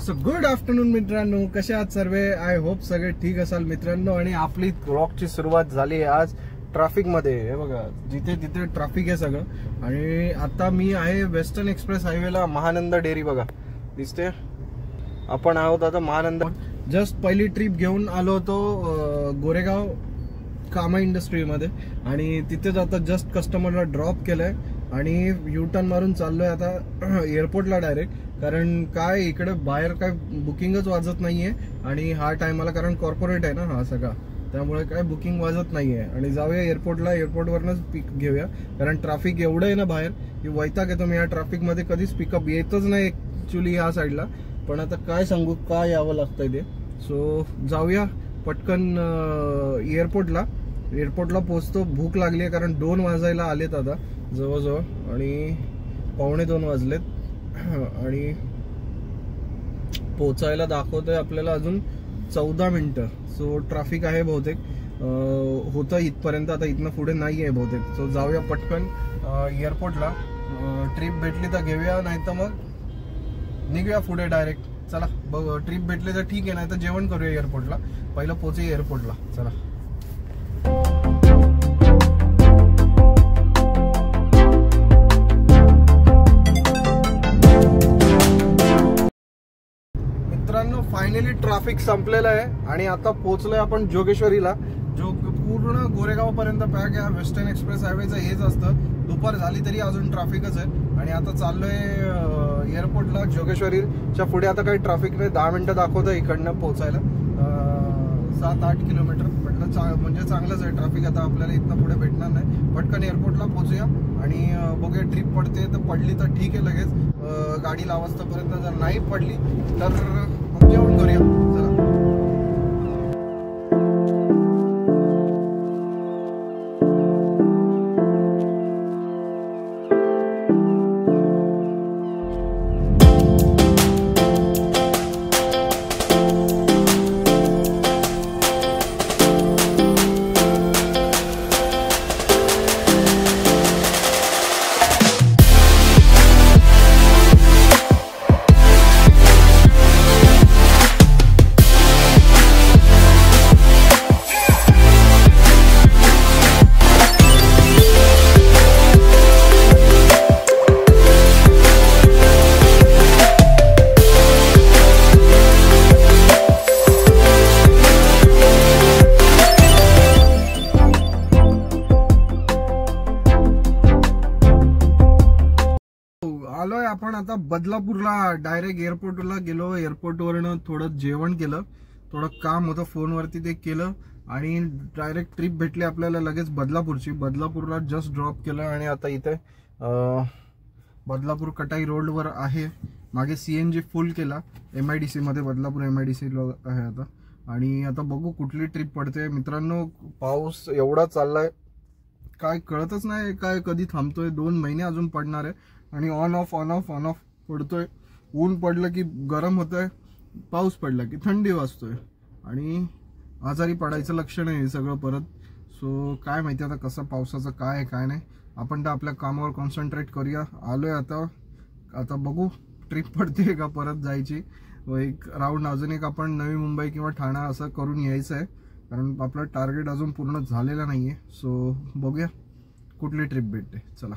So good afternoon मित्रांनो, कसे आहात सर्व? आय होप सगळे ठीक असाल मित्रांनो. आणि आपली व्लॉगची सुरुवात झाली आहे आज ट्रॅफिक मध्ये. हे बघा, जिथे तिथे ट्रॅफिक आहे सगळं. आणि आता मी आहे वेस्टर्न एक्सप्रेस हायवेला. महानंदा डेअरी बघा दिसते. आपण आहोत आता महानंदा. जस्ट पहिली ट्रिप घेऊन आलो होतो गोरेगाव कामा इंडस्ट्रीमध्ये. आणि तिथेच आता जस्ट कस्टमरला ड्रॉप केलंय आणि यू टर्न मारून चाललोय आता एअरपोर्टला डायरेक्ट. कारण काय इकडे बाहेर काय बुकिंगच वाजत नाहीये आणि हा टायमाला, कारण कॉर्पोरेट आहे ना हा सगळा, त्यामुळे काय बुकिंग वाजत नाहीये. आणि जाऊया एअरपोर्टला, एअरपोर्टवरनच पिक घेऊया. कारण ट्रॅफिक एवढं आहे ना बाहेर की वैताग येतो. मी या ट्रॅफिकमध्ये कधीच पिकअप येतच नाही ऍक्च्युली या साईडला. पण आता काय सांगू, काय यावं लागतंय ते. सो जाऊया पटकन एअरपोर्टला. एअरपोर्टला पोहोचतो. भूक लागली आहे कारण 2 वाजायला आलेत आता जवळजवळ, आणि 1:45 वाजलेत. आणि पोचायला दाखवतोय आपल्याला अजून 14 मिनिटं. सो ट्रॅफिक आहे बहुतेक, होतं इथपर्यंत. आता इथनं पुढे नाही आहे बहुतेक. सो जाऊया पटकन एअरपोर्टला. ट्रिप भेटली तर घेऊया, नाही तर मग निघूया पुढे डायरेक्ट. चला बघ, ट्रिप भेटली तर ठीक आहे, नाही तर जेवण करूया एअरपोर्टला. पहिलं पोहोचूया एअरपोर्टला. चला. मित्रांनो, फायनली ट्रॅफिक संपलेलं आहे आणि आता पोहोचलोय आपण जोगेश्वरीला. जो पूर्ण गोरेगाव पर्यंत पॅक आहे. वेस्टर्न एक्सप्रेस हायवेचं हेच असतं. दुपार झाली तरी अजून ट्रॅफिकच आहे. आणि आता चाललोय एअरपोर्टला. जोगेश्वरीच्या पुढे आता काही ट्रॅफिक नाही. 10 मिनिटं दाखवतं इकडनं पोहोचायला. 7-8 किलोमीटर म्हटलं म्हणजे चांगलंच आहे. ट्रॅफिक आता आपल्याला इथनं पुढे भेटणार नाही. पटकन एअरपोर्टला पोहोचूया आणि बघूया ट्रिप पडते तर पडली तर ठीक आहे, लगेच गाडी लावस्तपर्यंत. जर नाही पडली तर मग जेवण करूया. चला. आलोय आपण आता बदलापूरला. डायरेक्ट एअरपोर्टला गेलो. एअरपोर्टवरनं थोडं जेवण केलं, थोडं काम होतं फोनवरती ते केलं आणि डायरेक्ट ट्रिप भेटली आपल्याला लगेच बदलापूरची. बदलापूरला जस्ट ड्रॉप केलं आणि आता इथे बदलापूर कटाई रोडवर आहे. मागे CNG फुल केला MIDC मध्ये. बदलापूर MIDC आहे आता. आणि आता बघू कुठली ट्रिप पडते मित्रांनो. पाऊस एवढा चाललाय काय कळतच नाही, काय कधी थांबतोय. 2 महिने अजून पडणार आहे. आणि ऑन ऑफ पडतोय. ऊन पडलं की गरम होतंय, पाऊस पडला की थंडी वाजतोय. आणि आजारी पडायचं लक्षण आहे सगळं परत. सो काय माहिती आता कसं पावसाचं काय आहे काय नाही. आपण तर आपल्या कामावर कॉन्सन्ट्रेट करूया. आलोय आता बघू ट्रिप पडते का परत जायची. एक राऊंड अजून एक आपण नवी मुंबई किंवा ठाणा असं करून यायचं आहे. कारण आपलं टार्गेट अजून पूर्ण झालेलं नाही आहे. सो बघूया कुठली ट्रिप भेटते. चला.